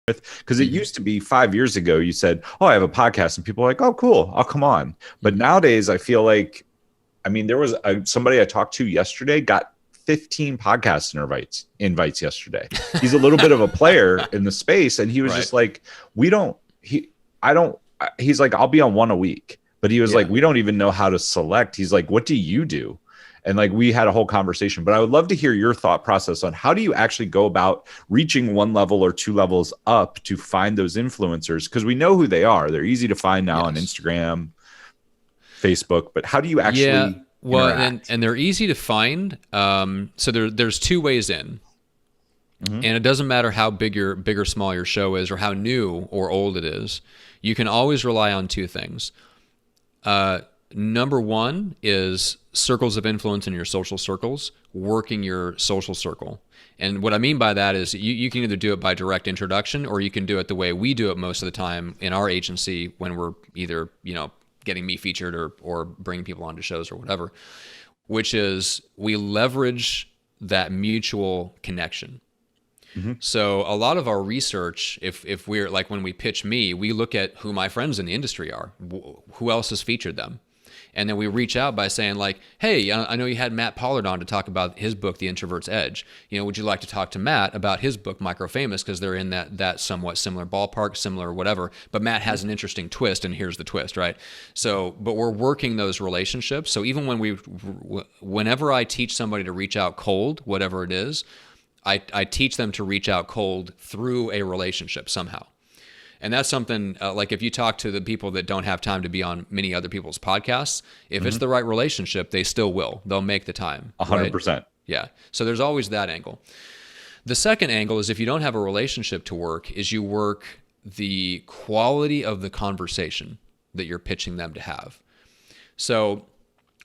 Because it used to be 5 years ago, you said, "Oh, I have a podcast," and people were like, "Oh, cool, I'll come on." But nowadays, I feel like, I mean, there was somebody I talked to yesterday got 15 podcast invites yesterday. He's a little bit of a player in the space, and he was just like, he's like, "I'll be on one a week," but he was like, "We don't even know how to select." He's like, "What do you do?" And like, we had a whole conversation, but I would love to hear your thought process on how do you actually go about reaching one level or two levels up to find those influencers? Because we know who they are. They're easy to find now on Instagram, Facebook, but how do you actually interact? And they're easy to find. So there's two ways in. And it doesn't matter how big or small your show is or how new or old it is. You can always rely on two things. Number one is circles of influence in your social circles, working your social circle. And what I mean by that is you can either do it by direct introduction, or you can do it the way we do it most of the time in our agency when we're either, getting me featured or bringing people onto shows or whatever, which is we leverage that mutual connection. So a lot of our research, if we're like, when we pitch me, we look at who my friends in the industry are, who else has featured them. And then we reach out by saying like, "Hey, I know you had Matt Pollard on to talk about his book, The Introvert's Edge. Would you like to talk to Matt about his book, Micro Famous?" Because they're in that somewhat similar ballpark, similar whatever. But Matt has an interesting twist, and here's the twist, right? So, but we're working those relationships. So even whenever I teach somebody to reach out cold, whatever it is, I teach them to reach out cold through a relationship somehow. And that's something like if you talk to the people that don't have time to be on many other people's podcasts, if it's the right relationship, they still will. They'll make the time. 100%. Right? Yeah. So there's always that angle. The second angle is if you don't have a relationship to work, is you work the quality of the conversation that you're pitching them to have. So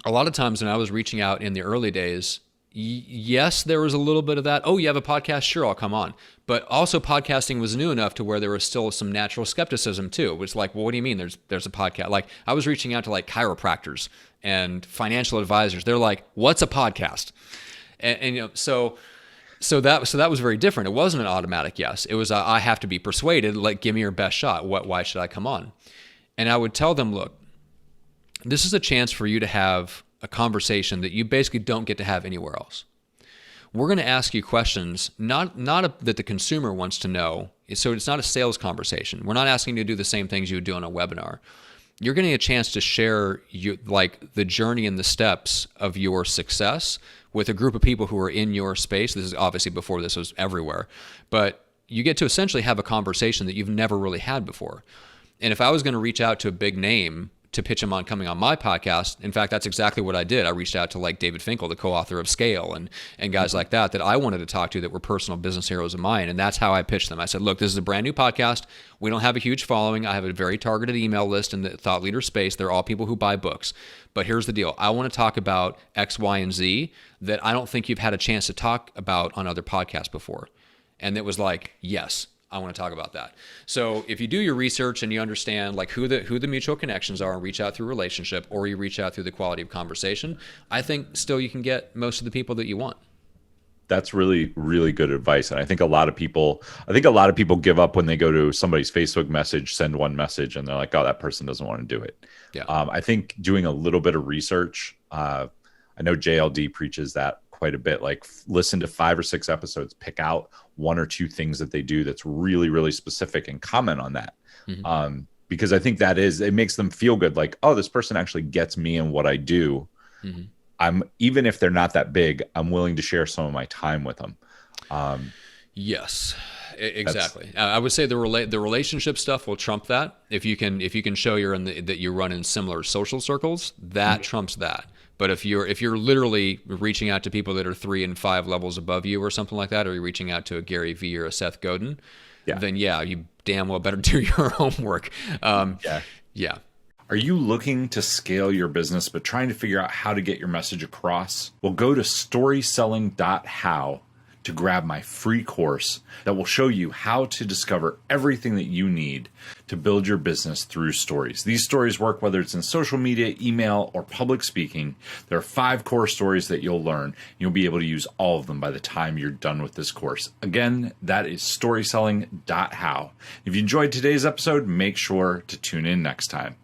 a lot of times when I was reaching out in the early days, yes, there was a little bit of that. "Oh, you have a podcast? Sure, I'll come on." But also podcasting was new enough to where there was still some natural skepticism too. It was like, "Well, what do you mean there's a podcast?" Like I was reaching out to like chiropractors and financial advisors. They're like, "What's a podcast?" And so that was very different. It wasn't an automatic yes. It was I have to be persuaded, like, "Give me your best shot. Why should I come on?" And I would tell them, "Look, this is a chance for you to have a conversation that you basically don't get to have anywhere else. We're going to ask you questions, not that the consumer wants to know. So it's not a sales conversation. We're not asking you to do the same things you would do on a webinar. You're getting a chance to share the journey and the steps of your success with a group of people who are in your space." This is obviously before this was everywhere, but you get to essentially have a conversation that you've never really had before. And if I was going to reach out to a big name to pitch him on coming on my podcast, in fact, that's exactly what I did. I reached out to like David Finkel, the co-author of Scale, and guys like that I wanted to talk to that were personal business heroes of mine. And that's how I pitched them. I said, "Look, this is a brand new podcast. We don't have a huge following. I have a very targeted email list in the thought leader space. They're all people who buy books. But here's the deal. I want to talk about X, Y, and Z that I don't think you've had a chance to talk about on other podcasts before." And it was like, yes, I want to talk about that. So if you do your research and you understand like who the mutual connections are and reach out through relationship, or you reach out through the quality of conversation, I think still you can get most of the people that you want. That's really, really good advice. And I think a lot of people give up when they go to somebody's Facebook message, send one message, and they're like, "Oh, that person doesn't want to do it." Yeah. I think doing a little bit of research, I know JLD preaches that quite a bit. Like, listen to 5 or 6 episodes, pick out 1 or 2 things that they do that's really, really specific, and comment on that. Because I think it makes them feel good. Like, "Oh, this person actually gets me and what I do. Even if they're not that big, I'm willing to share some of my time with them." Yes, exactly. I would say the relationship stuff will trump that. If you can show that you run in similar social circles, that trumps that. But if you're literally reaching out to people that are 3 and 5 levels above you or something like that, or you're reaching out to a Gary Vee or a Seth Godin, then you damn well better do your homework. Yeah. Are you looking to scale your business but trying to figure out how to get your message across? Well, go to storyselling.how to grab my free course that will show you how to discover everything that you need to build your business through stories. These stories work whether it's in social media, email, or public speaking. There are 5 core stories that you'll learn. You'll be able to use all of them by the time you're done with this course. Again, that is storyselling.how. If you enjoyed today's episode, make sure to tune in next time.